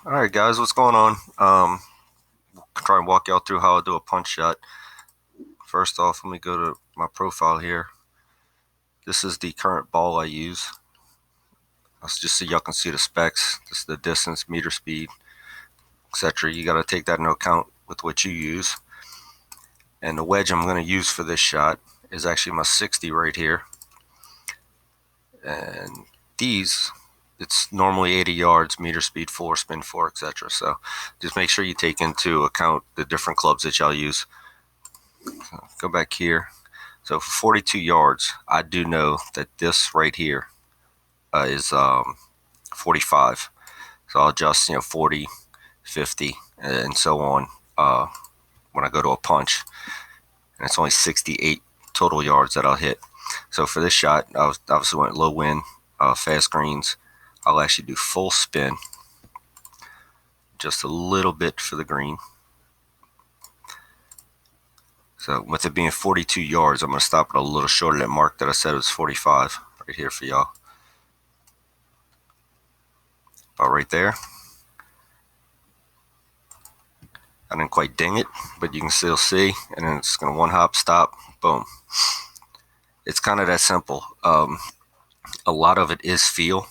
All right, guys, what's going on? Try and walk y'all through how I do a punch shot. First off, let me go to my profile here. This is the current ball I use. That's just so y'all can see the specs. This is the distance, meter speed, etc. You got to take that into account with what you use. And the wedge I'm going to use for this shot is actually my 60 right here. And these, it's normally 80 yards, meter speed 4, spin 4, etc. So just make sure you take into account the different clubs that y'all use. Go back here. So for 42 yards, I do know that this right here is 45. So I'll adjust, 40, 50, and so on when I go to a punch. And it's only 68 total yards that I'll hit. So for this shot, I obviously went low wind, fast greens. I'll actually do full spin, just a little bit for the green. So with it being 42 yards, I'm going to stop it a little short of that mark that I said was 45 right here for y'all. About right there. I didn't quite ding it, but you can still see. And then it's going to one hop, stop, boom. It's kind of that simple. A lot of it is feel.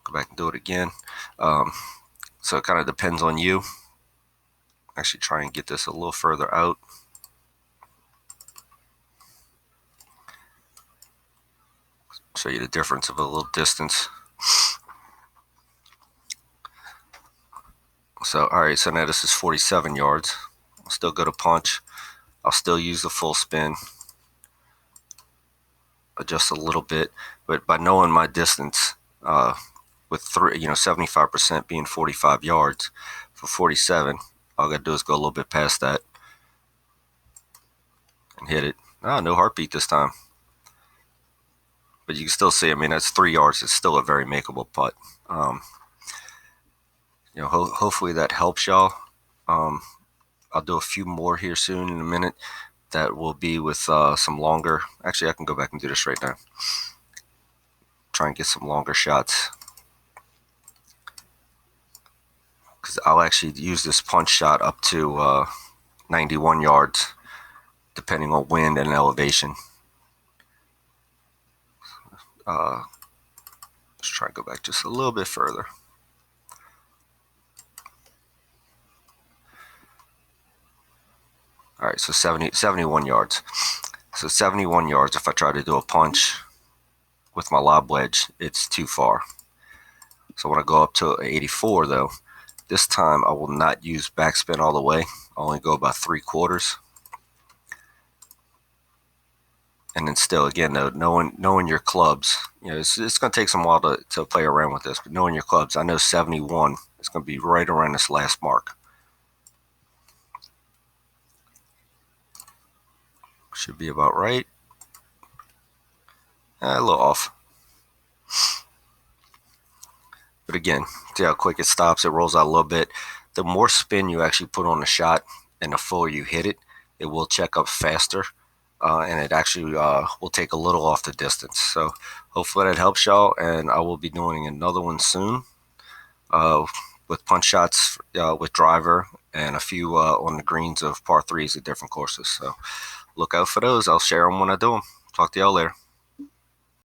Go back and do it again. So it kind of depends on you. Actually try and get this a little further out. Show you the difference of a little distance. So, all right, so now this is 47 yards. I'll still go to punch. I'll still use the full spin. Adjust a little bit, but by knowing my distance, with 75% being 45 yards, for 47, all I gotta do is go a little bit past that and hit it. No heartbeat this time. But you can still see, that's 3 yards. It's still a very makeable putt. Hopefully that helps y'all. I'll do a few more here soon in a minute. That will be with some longer. Actually, I can go back and do this right now. Try and get some longer shots. Because I'll actually use this punch shot up to 91 yards, depending on wind and elevation. Let's try and go back just a little bit further. All right, so 71 yards. So 71 yards, if I try to do a punch with my lob wedge, it's too far. So when I go up to 84, though, this time I will not use backspin all the way. I'll only go about 3/4. And then still, again, though, knowing your clubs, it's going to take some while to play around with this, but knowing your clubs, I know 71 is going to be right around this last mark. Should be about right. A little off. But again, see how quick it stops. It rolls out a little bit. The more spin you actually put on the shot and the fuller you hit it, it will check up faster. And it actually will take a little off the distance. So hopefully that helps y'all. And I will be doing another one soon with punch shots with driver and a few on the greens of par 3s at different courses. So look out for those. I'll share them when I do them. Talk to y'all later.